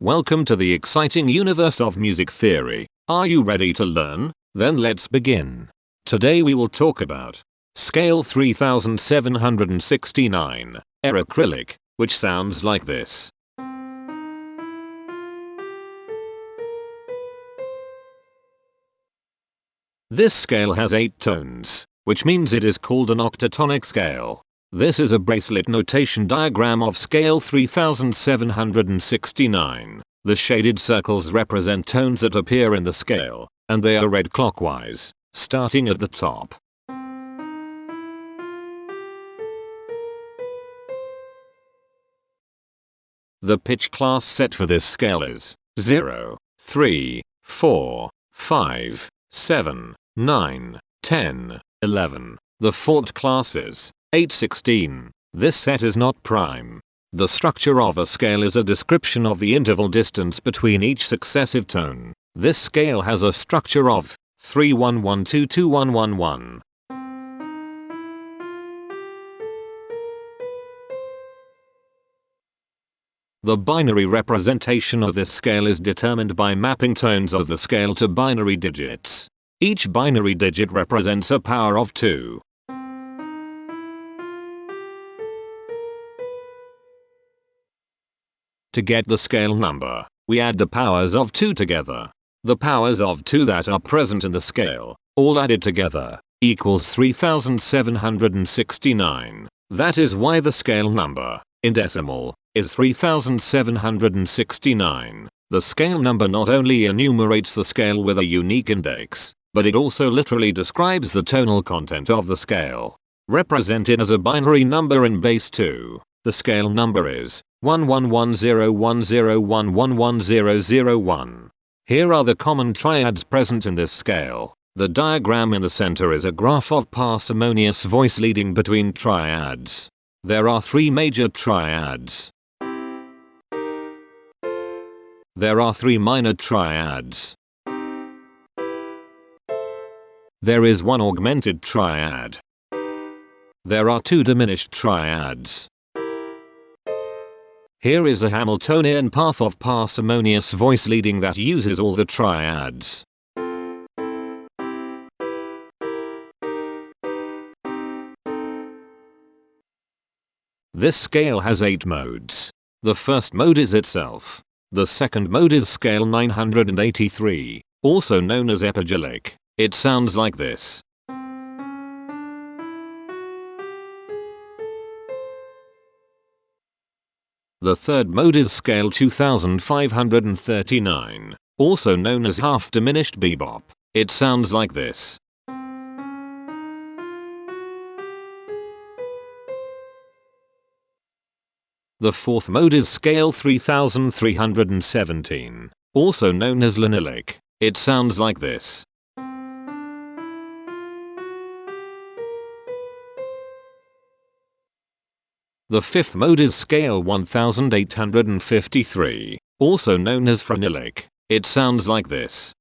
Welcome to the exciting universe of music theory. Are you ready to learn? Then let's begin. Today we will talk about Scale 3769, Aeracryllic, which sounds like this. This scale has 8 tones, which means it is called an octatonic scale. This is a bracelet notation diagram of scale 3769. The shaded circles represent tones that appear in the scale, and they are read clockwise, starting at the top. The pitch class set for this scale is 0, 3, 4, 5, 7, 9, 10, 11. The fourth class is 8, 16. This set is not prime. The structure of a scale is a description of the interval distance between each successive tone. This scale has a structure of 3, 1, 1, 2, 2, 1, 1, 1. The binary representation of this scale is determined by mapping tones of the scale to binary digits. Each binary digit represents a power of 2. To get the scale number, we add the powers of 2 together. The powers of 2 that are present in the scale, all added together, equals 3769. That is why the scale number, in decimal, is 3769. The scale number not only enumerates the scale with a unique index, but it also literally describes the tonal content of the scale. Represented as a binary number in base 2, the scale number is 111010111001. Here are the common triads present in this scale. The diagram in the center is a graph of parsimonious voice leading between triads. There are 3 major triads. There are 3 minor triads. There is 1 augmented triad. There are 2 diminished triads. Here is a Hamiltonian path of parsimonious voice leading that uses all the triads. This scale has 8 modes. The first mode is itself. The second mode is scale 983, also known as Aeracryllic. It sounds like this. The third mode is scale 2539, also known as half diminished bebop. It sounds like this. The fourth mode is scale 3317, also known as Lanillic. It sounds like this. The fifth mode is scale 1853, also known as Frenillic. It sounds like this.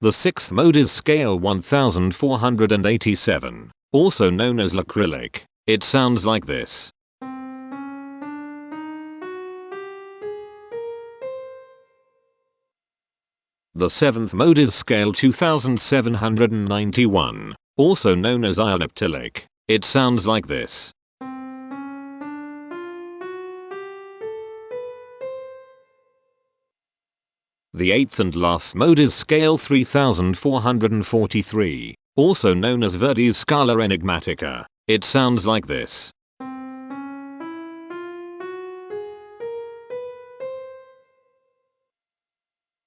The sixth mode is scale 1487, also known as Acryllic. It sounds like this. The seventh mode is scale 2791, also known as Aeracryllic. It sounds like this. The eighth and last mode is scale 3443, also known as Verdi's Scala Enigmatica. It sounds like this.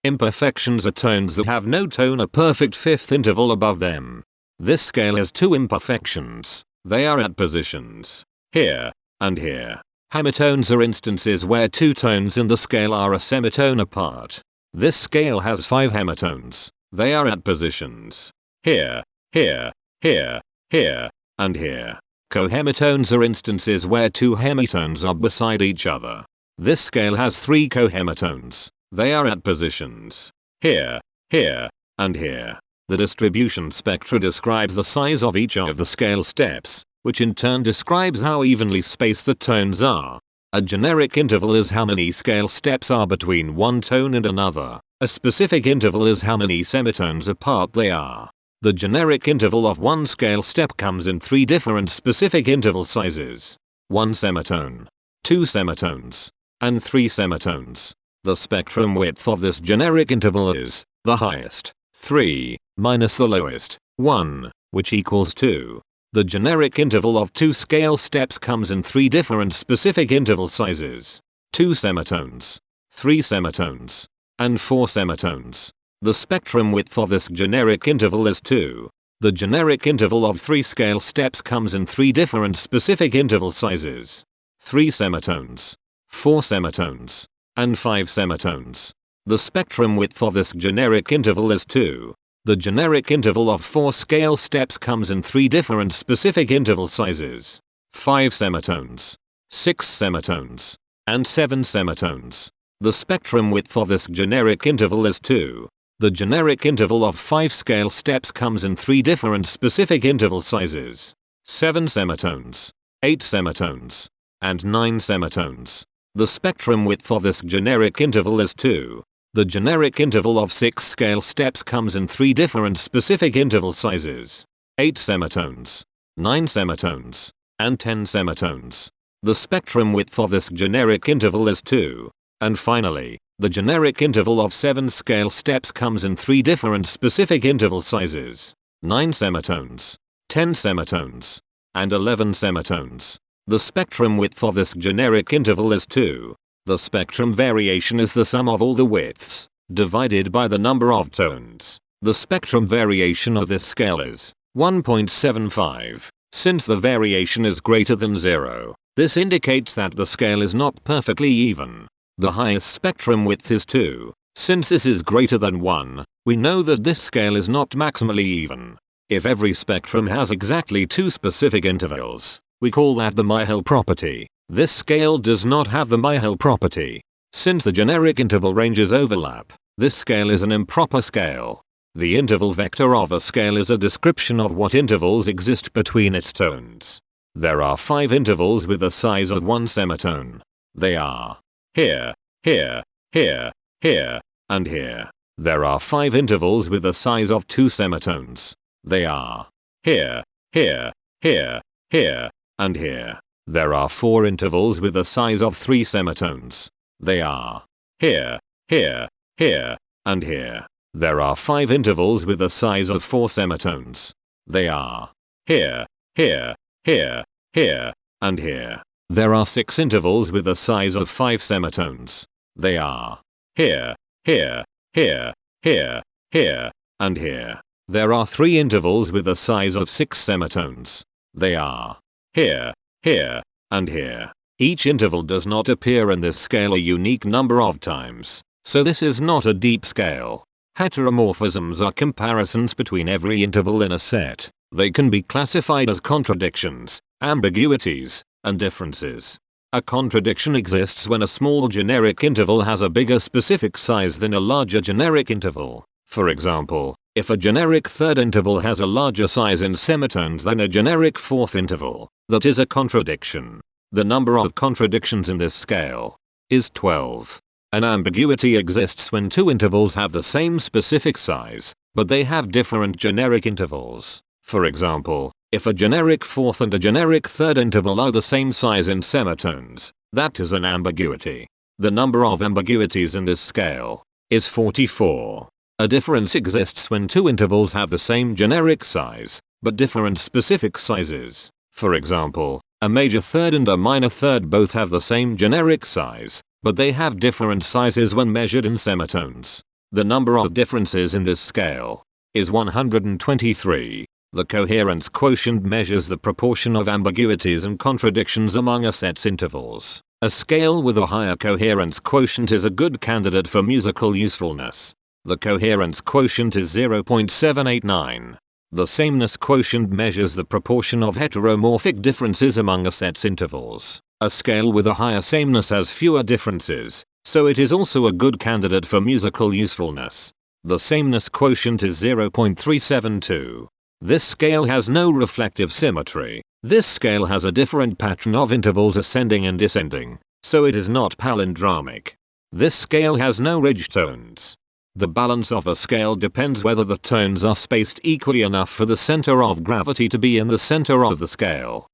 Imperfections are tones that have no tone, a perfect fifth interval above them. This scale has 2 imperfections. They are at positions here and here. Hemitones are instances where 2 tones in the scale are a semitone apart. This scale has 5 hemitones. They are at positions here, here, here, here, and here. Cohemitones are instances where 2 hemitones are beside each other. This scale has 3 cohemitones. They are at positions here, here, and here. The distribution spectra describes the size of each of the scale steps. which in turn describes how evenly spaced the tones are. A generic interval is how many scale steps are between one tone and another. A specific interval is how many semitones apart they are. The generic interval of one scale step comes in 3 different specific interval sizes: 1 semitone, 2 semitones, and 3 semitones. The spectrum width of this generic interval is the highest, 3, minus the lowest, 1, which equals 2. The generic interval of 2 scale steps comes in 3 different specific interval sizes: 2 semitones, 3 semitones, and 4 semitones. The spectrum width of this generic interval is 2. The generic interval of 3 scale steps comes in 3 different specific interval sizes: 3 semitones, 4 semitones, and 5 semitones. The spectrum width of this generic interval is 2. The generic interval of 4 scale steps comes in 3 different specific interval sizes: 5 semitones, 6 semitones, and 7 semitones. The spectrum width of this generic interval is 2. The generic interval of 5 scale steps comes in 3 different specific interval sizes: 7 semitones, 8 semitones, and 9 semitones. The spectrum width of this generic interval is 2. The generic interval of 6 scale steps comes in 3 different specific interval sizes: 8 semitones, 9 semitones, and 10 semitones. The spectrum width of this generic interval is 2. And finally, the generic interval of 7 scale steps comes in 3 different specific interval sizes: 9 semitones, 10 semitones, and 11 semitones. The spectrum width of this generic interval is 2. The spectrum variation is the sum of all the widths, divided by the number of tones. The spectrum variation of this scale is 1.75. Since the variation is greater than 0, this indicates that the scale is not perfectly even. The highest spectrum width is 2. Since this is greater than 1, we know that this scale is not maximally even. If every spectrum has exactly 2 specific intervals, we call that the Myhill property. This scale does not have the Myhill property. Since the generic interval ranges overlap, this scale is an improper scale. The interval vector of a scale is a description of what intervals exist between its tones. There are 5 intervals with the size of 1 semitone. They are here, here, here, here, and here. There are 5 intervals with the size of 2 semitones. They are here, here, here, here, and here. There are 4 intervals with the size of 3 semitones. They are here, here, here, and here. There are 5 intervals with the size of 4 semitones. They are here, here, here, here, and here. There are 6 intervals with the size of 5 semitones. They are here, here, here, here, here, and here. There are 3 intervals with the size of 6 semitones. They are here, here, and here. Each interval does not appear in this scale a unique number of times, so this is not a deep scale. Heteromorphisms are comparisons between every interval in a set. They can be classified as contradictions, ambiguities, and differences. A contradiction exists when a small generic interval has a bigger specific size than a larger generic interval. For example, if a generic third interval has a larger size in semitones than a generic fourth interval, that is a contradiction. The number of contradictions in this scale is 12. An ambiguity exists when 2 intervals have the same specific size, but they have different generic intervals. For example, if a generic fourth and a generic third interval are the same size in semitones, that is an ambiguity. The number of ambiguities in this scale is 44. A difference exists when 2 intervals have the same generic size, but different specific sizes. For example, a major third and a minor third both have the same generic size, but they have different sizes when measured in semitones. The number of differences in this scale is 123. The coherence quotient measures the proportion of ambiguities and contradictions among a set's intervals. A scale with a higher coherence quotient is a good candidate for musical usefulness. The coherence quotient is 0.789. The sameness quotient measures the proportion of heteromorphic differences among a set's intervals. A scale with a higher sameness has fewer differences, so it is also a good candidate for musical usefulness. The sameness quotient is 0.372. This scale has no reflective symmetry. This scale has a different pattern of intervals ascending and descending, so it is not palindromic. This scale has no ridge tones. The balance of a scale depends whether the tones are spaced equally enough for the center of gravity to be in the center of the scale.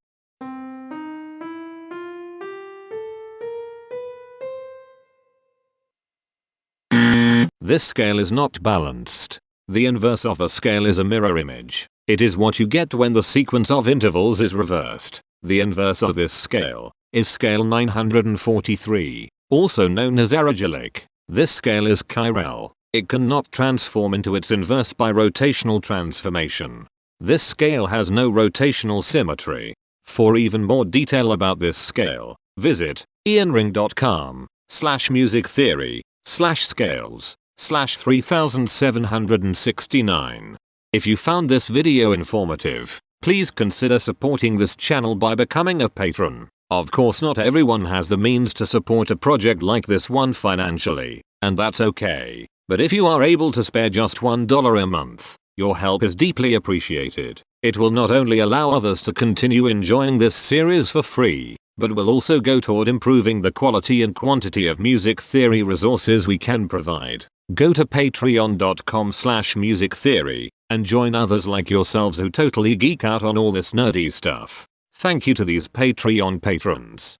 This scale is not balanced. The inverse of a scale is a mirror image. It is what you get when the sequence of intervals is reversed. The inverse of this scale is scale 943, also known as Aeracryllic. This scale is chiral. It cannot transform into its inverse by rotational transformation. This scale has no rotational symmetry. For even more detail about this scale, visit ianring.com/musictheory/scales/3769. If you found this video informative, please consider supporting this channel by becoming a patron. Of course, not everyone has the means to support a project like this one financially, and that's okay. But if you are able to spare just $1 a month, your help is deeply appreciated. It will not only allow others to continue enjoying this series for free, but will also go toward improving the quality and quantity of music theory resources we can provide. Go to patreon.com/musictheory and join others like yourselves who totally geek out on all this nerdy stuff. Thank you to these Patreon patrons.